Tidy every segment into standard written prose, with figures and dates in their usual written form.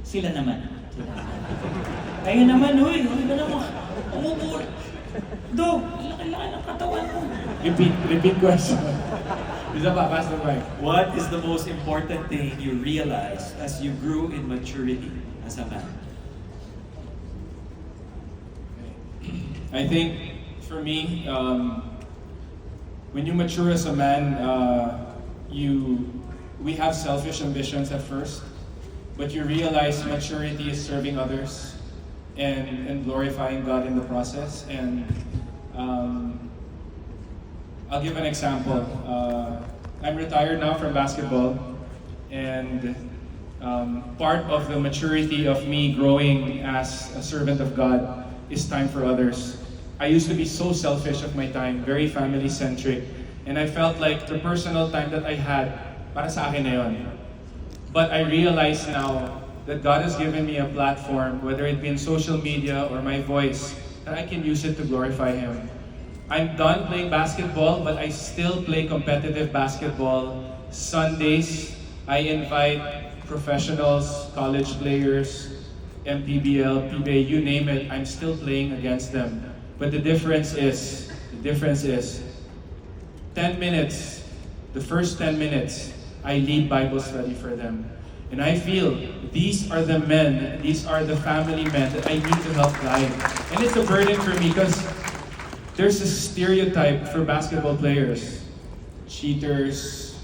Sila naman. Kaya naman, huy, ano ba naman? Umupo. Dog, laki-laki ng katawan mo. Repeat question. Isa pa, pass the mic. What is the most important thing you realized as you grew in maturity as a man? I think for me, when you mature as a man, we have selfish ambitions at first, but you realize maturity is serving others and glorifying God in the process. And I'll give an example. I'm retired now from basketball, and part of the maturity of me growing as a servant of God is time for others. I used to be so selfish of my time, very family-centric, and I felt like the personal time that I had, para sa akin na yun. But I realize now that God has given me a platform, whether it be in social media or my voice, that I can use it to glorify Him. I'm done playing basketball, but I still play competitive basketball. Sundays, I invite professionals, college players, MPBL, PBA, you name it, I'm still playing against them. But the difference is, 10 minutes, the first 10 minutes, I lead Bible study for them. And I feel these are the men, these are the family men that I need to help guide. And it's a burden for me because there's a stereotype for basketball players. Cheaters,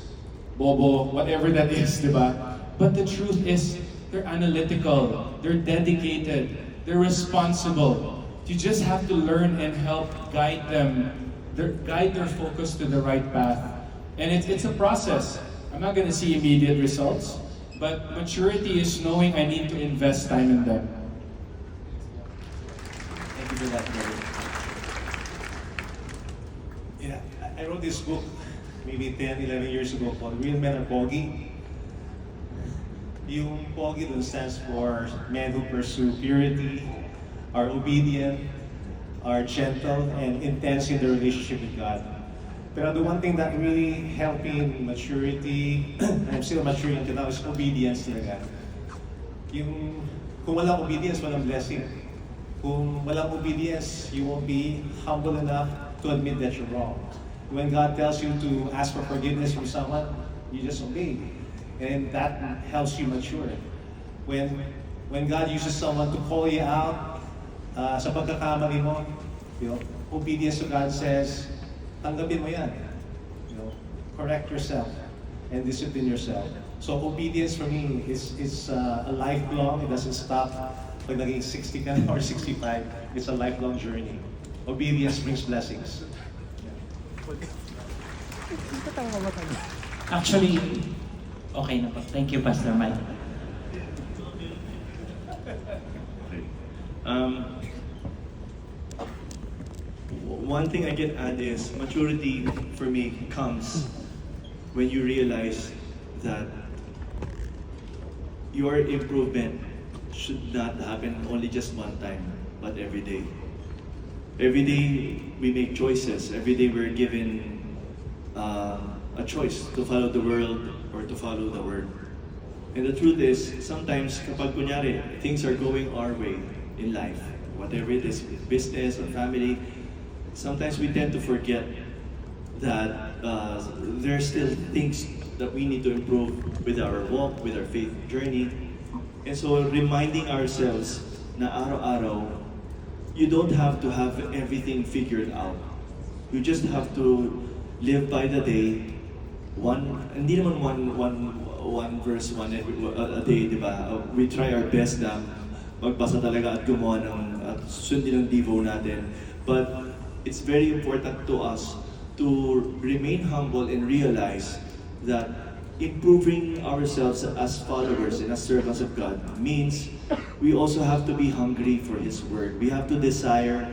bobo, whatever that is, diba? But the truth is, they're analytical, they're dedicated, they're responsible. You just have to learn and help guide them, guide their focus to the right path. And it's a process. I'm not going to see immediate results, but maturity is knowing I need to invest time in them. Thank you for that, brother. Yeah, I wrote this book maybe 10, 11 years ago called Real Men Are Pogi. Yung Pogi dun stands for men who pursue purity, are obedient, are gentle, and intense in their relationship with God. Pero the one thing that really helped me in maturity, I'm still maturing until now, is obedience talaga. Yung, kung walang obedience, walang blessing. Kung walang obedience, you won't be humble enough to admit that you're wrong. When God tells you to ask for forgiveness from someone, you just obey. And that helps you mature. When God uses someone to call you out sa pagkakamali mo, obedience to God says, tanggapin mo yan. Correct yourself and discipline yourself. So obedience for me is a lifelong. It doesn't stop pag naging 60 ka na or 65. It's a lifelong journey. Obedience brings blessings. Actually, okay na po. Thank you, Pastor Mike. One thing I can add is maturity for me comes when you realize that your improvement should not happen only just one time, but every day. Every day we make choices. Every day we're given a choice to follow the world or to follow the word. And the truth is, sometimes kapag kunyari, things are going our way in life, whatever it is, business or family, sometimes we tend to forget that there are still things that we need to improve with our walk, with our faith journey. And so reminding ourselves na araw-araw, you don't have to have everything figured out. You just have to live by the day. Hindi naman one verse, a day, di ba? We try our best na magbasa talaga at gumawa at sundin ang devo natin. But it's very important to us to remain humble and realize that improving ourselves as followers and as servants of God means we also have to be hungry for His Word. We have to desire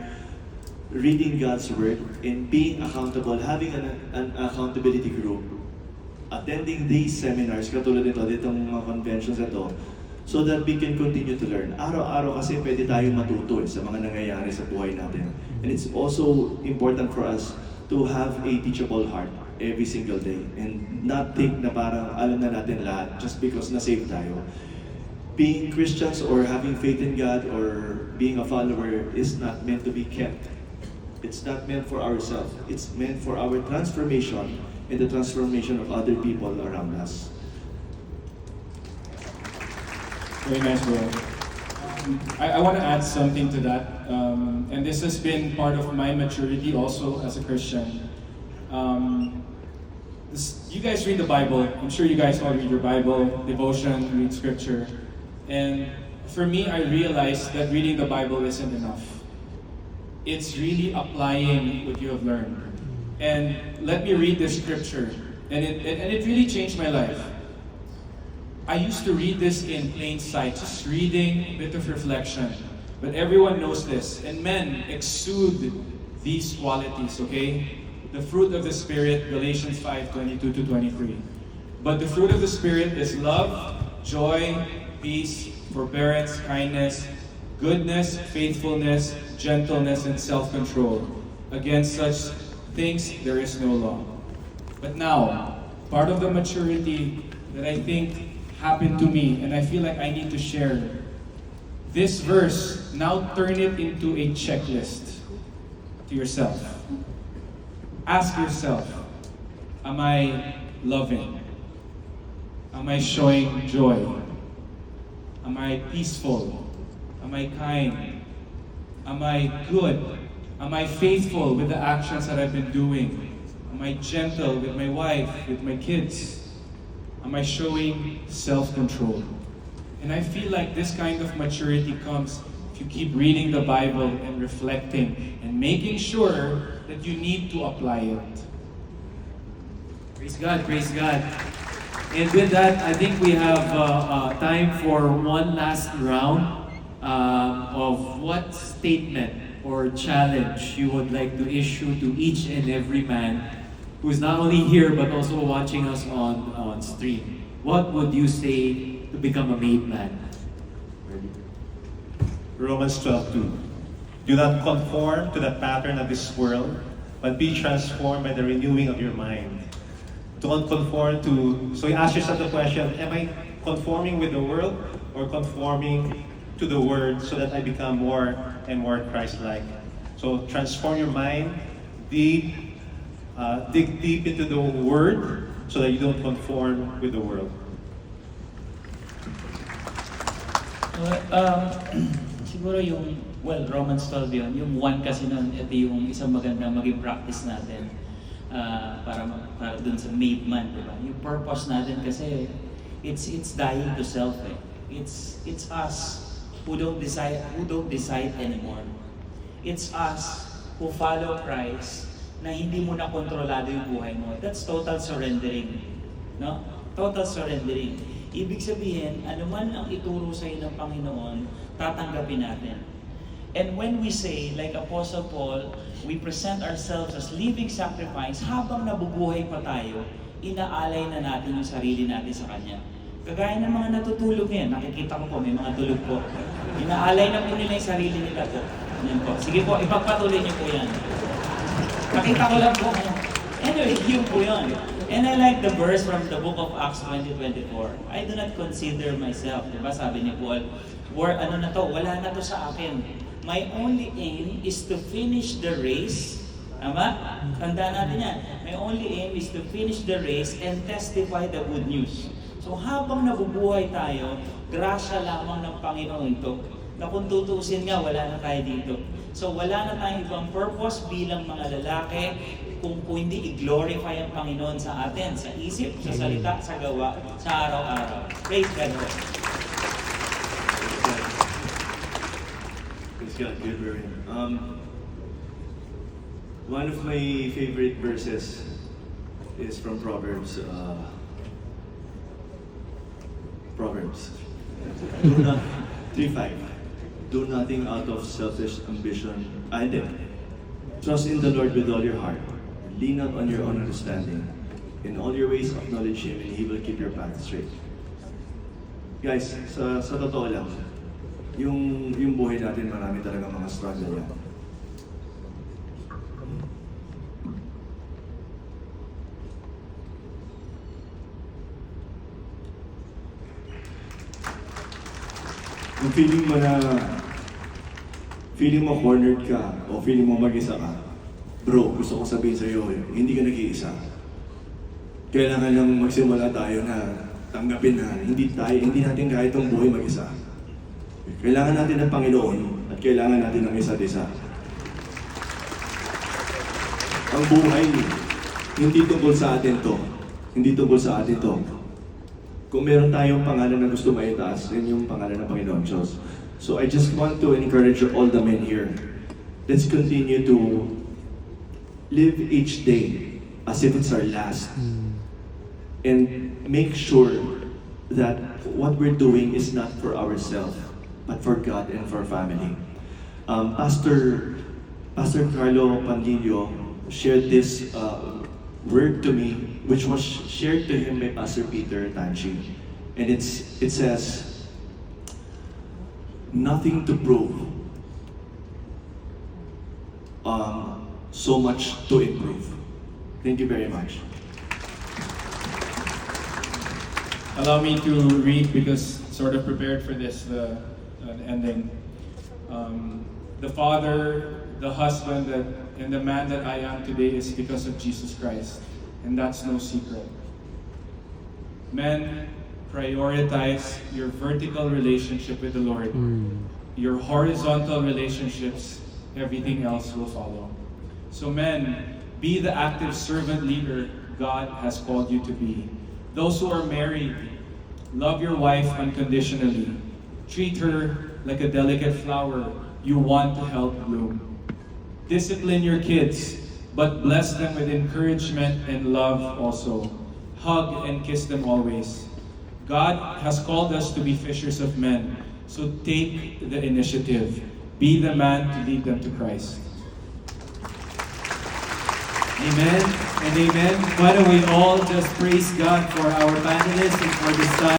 reading God's Word and being accountable, having an accountability group, attending these seminars, katulad ditong mga conventions ito, so that we can continue to learn. Araw-araw kasi pwede tayong matuto sa mga nangyayari sa buhay natin. And it's also important for us to have a teachable heart every single day and not think na parang alam na natin lahat just because na-save tayo. being Christians or having faith in God or being a follower is not meant to be kept. It's not meant for ourselves. It's meant for our transformation and the transformation of other people around us. Very nice, bro. I want to add something to that, and this has been part of my maturity also as a Christian. You guys read the Bible. I'm sure you guys all read your Bible, devotion, read scripture. And for me, I realized that reading the Bible isn't enough. It's really applying what you have learned. And let me read this scripture. And it really changed my life. I used to read this in plain sight, just reading a bit of reflection. But everyone knows this. And men exude these qualities, okay? The fruit of the Spirit, Galatians 5:22-23. But the fruit of the Spirit is love, joy, peace, forbearance, kindness, goodness, faithfulness, gentleness, and self-control. Against such things there is no law. But now, part of the maturity that I think happened to me, and I feel like I need to share this verse, now turn it into a checklist to yourself. Ask yourself, am I loving? Am I showing joy? Am I peaceful? Am I kind? Am I good? Am I faithful with the actions that I've been doing? Am I gentle with my wife, with my kids? Am I showing self-control? And I feel like this kind of maturity comes if you keep reading the Bible and reflecting and making sure that you need to apply it. Praise God, praise God. And with that, I think we have time for one last round of what statement or challenge you would like to issue to each and every man who's not only here but also watching us on stream. What would you say to become a made man? Romans 12:2. Do not conform to the pattern of this world, but be transformed by the renewing of your mind. Don't conform to... So you ask yourself the question, am I conforming with the world or conforming to the Word so that I become more and more Christ-like? So transform your mind, dig deep into the Word so that you don't conform with the world. Siguro Romans 12 yun. Yung 1 kasi nun, ito yung isang magandang maging practice natin para dun sa made man, di ba? Yung purpose natin kasi, it's dying to self eh. It's us who don't decide anymore. It's us who follow Christ na hindi mo na kontrolado yung buhay mo. That's total surrendering. No? Total surrendering. Ibig sabihin, anuman ang ituro sa iyo ng Panginoon, tatanggapin natin. And when we say, like Apostle Paul, we present ourselves as living sacrifice, habang nabubuhay pa tayo, inaalay na natin yung sarili natin sa Kanya. Kagaya ng mga natutulog yan, nakikita ko po, may mga tulog po. Inaalay na po nila yung sarili nila po. Yan po. Sige po, ipagpatuloy niyo po yan. Nakita ko lang po. Anyway, yun po yun. And I like the verse from the book of Acts 20:24. I do not consider myself, diba sabi ni Paul, wala na to sa akin. My only aim is to finish the race. Tama? Tandaan natin yan. My only aim is to finish the race and testify the good news. So habang nabubuhay tayo, grasya lamang ng Panginoon ito. Na kung tutuusin nga, wala na tayo dito. So wala na tayong ibang purpose bilang mga lalaki kung hindi i-glorify ang Panginoon sa atin, sa isip, sa salita, sa gawa, sa araw-araw. Praise God. Praise God, good word. One of my favorite verses is from Proverbs. Proverbs 3:5. Do nothing out of selfish ambition. Trust in the Lord with all your heart. Lean not on your own understanding. In all your ways acknowledge Him and He will keep your path straight. Guys, sa totoo lang, yung buhay natin marami talaga mga struggle yan. Kung feeling mo cornered ka o feeling mo mag-isa ka, bro, gusto ko sabihin sa iyo, hindi ka nag-iisa. Kailangan lang magsimula tayo na tanggapin na hindi natin kaya itong buhay mag-isa. Kailangan natin ng Panginoon at kailangan natin ng isa't isa. Ang buhay, hindi tungkol sa atin to. Hindi tungkol sa atin to. Kung meron tayong pangalan na gusto maitaas, yun yung pangalan ng Panginoon Diyos. So I just want to encourage all the men here. Let's continue to live each day as if it's our last. And make sure that what we're doing is not for ourselves, but for God and for family. Pastor Carlo Pandillo shared this word to me, which was shared to him by Pastor Peter Tanchi. And it says, nothing to prove, so much to improve. Thank you very much. Allow me to read because sort of prepared for this, the ending. The father, the husband, and the man that I am today is because of Jesus Christ, and that's no secret. Men, prioritize your vertical relationship with the Lord. Your horizontal relationships, everything else will follow. So men, be the active servant leader God has called you to be. Those who are married, love your wife unconditionally. Treat her like a delicate flower you want to help bloom. Discipline your kids, but bless them with encouragement and love also. Hug and kiss them always. God has called us to be fishers of men, so take the initiative. Be the man to lead them to Christ. Amen and amen. Why don't we all just praise God for our panelists and for this time?